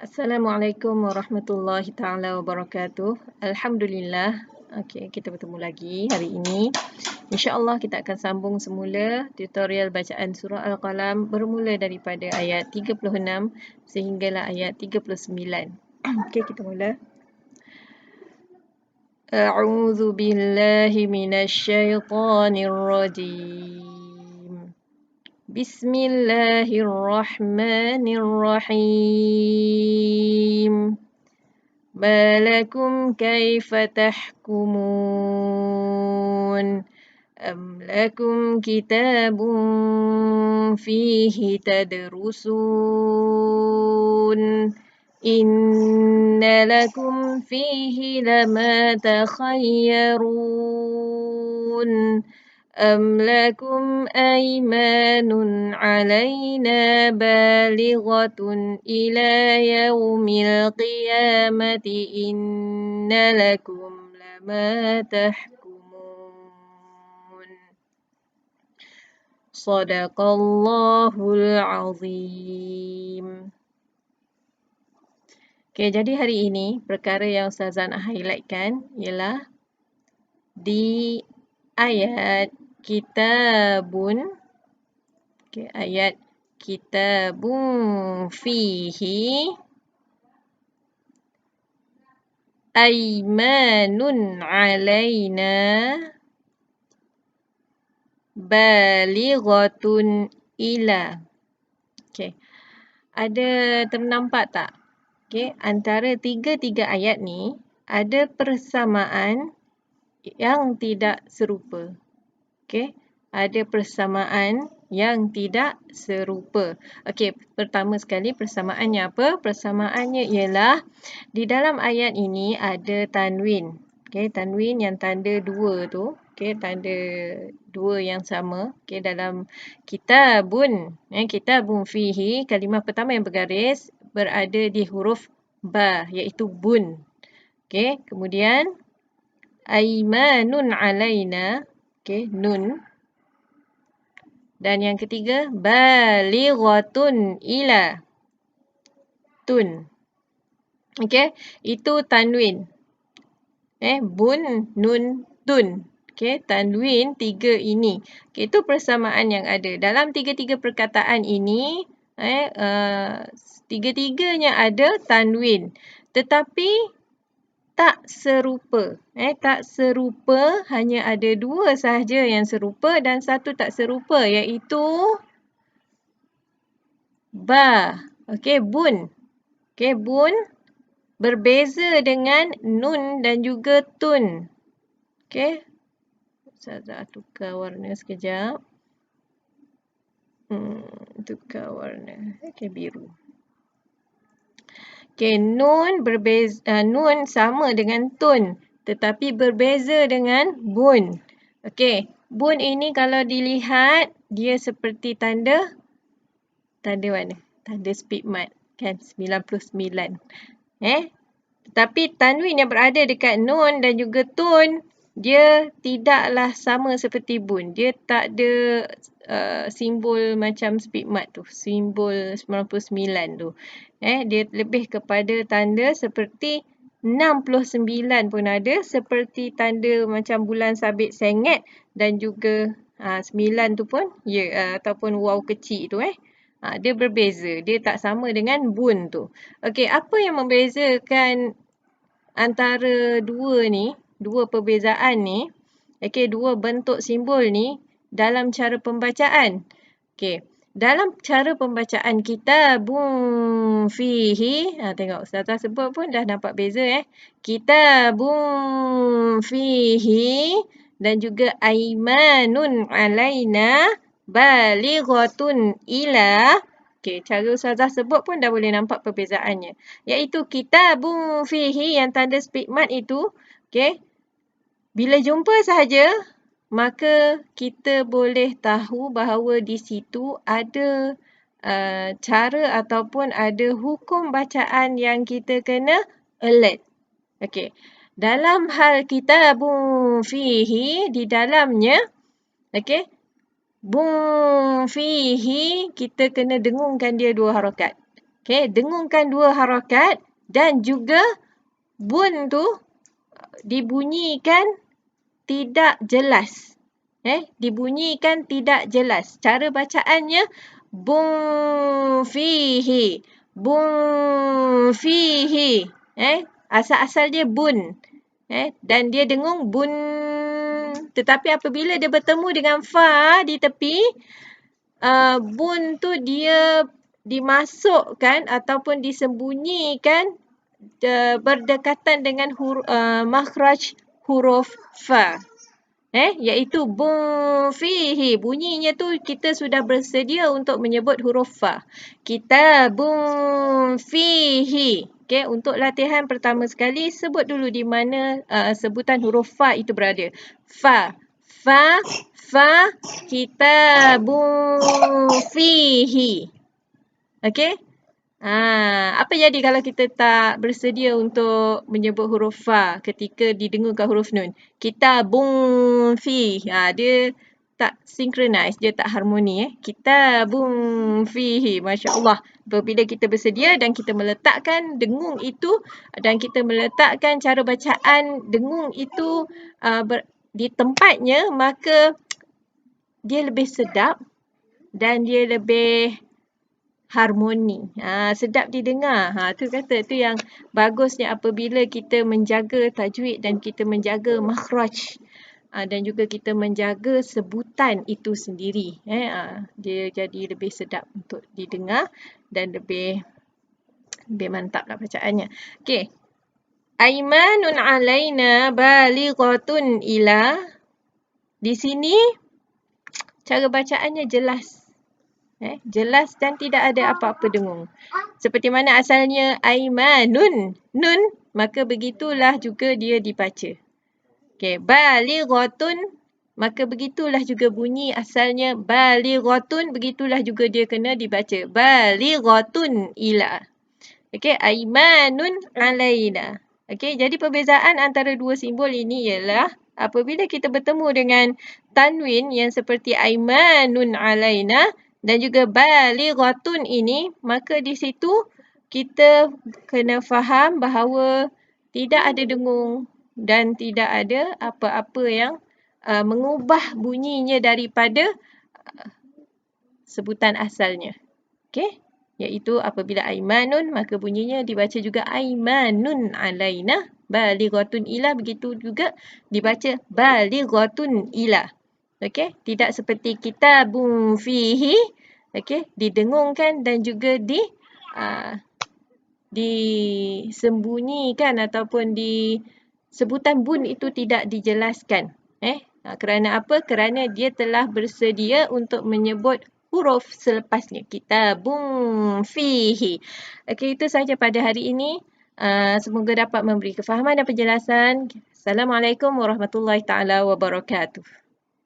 Assalamualaikum warahmatullahi taala wabarakatuh. Alhamdulillah. Okey, kita bertemu lagi hari ini. Insya-Allah kita akan sambung semula tutorial bacaan surah al-Qalam bermula daripada ayat 36 sehinggalah ayat 39. Okey, kita mula. A'udzu billahi minasyaitonir rajim. Bismillahirrahmanirrahim. ما لكم كيف تحكمون أم لكم كتاب فيه تدرسون إن لكم فيه لما تخيرون أم لكم أيمان علينا بالغة إلى يوم القيامة إن لكم لما تحكمون صدق الله العظيم. Okay, jadi hari ini perkara yang Ustazah nak highlightkan ialah di ayat kitabun, ayat kitabun fihi aymanun alaina balighatun ila. Ada ternampak tak? Antara tiga ayat ni ada persamaan yang tidak serupa. Ada persamaan yang tidak serupa. Pertama sekali persamaannya apa? Persamaannya ialah di dalam ayat ini ada tanwin. Tanwin yang tanda dua tu. Tanda dua yang sama. Dalam kitabun. Kitabun fihi. Kalimah pertama yang bergaris berada di huruf ba, iaitu bun. Kemudian aymanun alaina, nun. Dan yang ketiga, balighatun ila, tun. Itu tanwin. Bun, nun, tun. Tanwin tiga ini. Itu persamaan yang ada. Dalam tiga-tiga perkataan ini, tiga-tiganya ada tanwin. Tetapi tak serupa. Tak serupa, hanya ada dua sahaja yang serupa dan satu tak serupa, iaitu ba. Bun. Bun berbeza dengan nun dan juga tun. Ustazah tukar warna sekejap. Tukar warna. Biru. Nun berbeza, nun sama dengan tun tetapi berbeza dengan bun. Bun ini kalau dilihat dia seperti tanda mana? Tanda speed mat, 99. Tetapi tanwin yang berada dekat nun dan juga tun dia tidaklah sama seperti bun. Dia tak ada simbol macam speed mat tu, simbol 99 tu. Dia lebih kepada tanda seperti 69 pun ada, seperti tanda macam bulan sabit sengit dan juga 9 tu pun ataupun waw kecil tu. Dia berbeza, dia tak sama dengan bun tu. Apa yang membezakan antara dua ni, dua perbezaan ni, dua bentuk simbol ni dalam cara pembacaan. Dalam cara pembacaan kitabun fihi, tengok Ustazah sebut pun dah nampak beza. Kitabun fihi dan juga aymanun alaina balighatun ila. Cara Ustazah sebut pun dah boleh nampak perbezaannya. Iaitu kitabun fihi yang tanda speed mat itu, bila jumpa sahaja, maka kita boleh tahu bahawa di situ ada cara ataupun ada hukum bacaan yang kita kena alert. Dalam hal kitabun fihi, di dalamnya, bun fihi, kita kena dengungkan dia dua harakat. Okey, dengungkan 2 harakat dan juga bun tu dibunyikan tidak jelas. Dibunyikan tidak jelas. Cara bacaannya bun fihi. Bun fihi. Asal-asal dia bun. Dan dia dengung bun. Tetapi apabila dia bertemu dengan fa di tepi, bun tu dia dimasukkan ataupun disembunyikan berdekatan dengan makhraj huruf fa. Iaitu bun fihi. Bunyinya tu kita sudah bersedia untuk menyebut huruf fa. Kitabun fihi. Okey, untuk latihan pertama sekali, sebut dulu di mana sebutan huruf fa itu berada. Fa. Fa. Fa. Kitabun fihi. Okey? Apa jadi kalau kita tak bersedia untuk menyebut huruf fa ketika didengungkan huruf nun? Kitabun fi. Dia tak synchronize, dia tak harmoni. Kitabun fihi. Masya Allah. Apabila kita bersedia dan kita meletakkan dengung itu dan kita meletakkan cara bacaan dengung itu di tempatnya, maka dia lebih sedap dan dia lebih harmoni. Sedap didengar. Tu kata tu yang bagusnya apabila kita menjaga tajwid dan kita menjaga makhraj. Dan juga kita menjaga sebutan itu sendiri. Dia jadi lebih sedap untuk didengar dan lebih mantaplah bacaannya. Okey. Aimanun alaina balighatun ila. Di sini cara bacaannya jelas. Jelas dan tidak ada apa-apa dengung. Seperti mana asalnya aimanun, nun, maka begitulah juga dia dibaca. Okey, balighatun, maka begitulah juga bunyi asalnya balighatun, begitulah juga dia kena dibaca. Balighatun ila. Okey, aimanun alaina. Okey, jadi perbezaan antara dua simbol ini ialah apabila kita bertemu dengan tanwin yang seperti aimanun alaina dan juga balighatun ini, maka di situ kita kena faham bahawa tidak ada dengung dan tidak ada apa-apa yang mengubah bunyinya daripada sebutan asalnya. Okey? Iaitu apabila aimanun, maka bunyinya dibaca juga aimanun alaina. Balighatun ila, begitu juga dibaca balighatun ila. Okey, tidak seperti kitabun fihi, okey, didengungkan dan juga disembunyikan ataupun sebutan bun itu tidak dijelaskan. Kerana apa? Kerana dia telah bersedia untuk menyebut huruf selepasnya. Kitabun fihi. Okey, itu sahaja pada hari ini. Semoga dapat memberi kefahaman dan penjelasan. Assalamualaikum warahmatullahi taala wabarakatuh.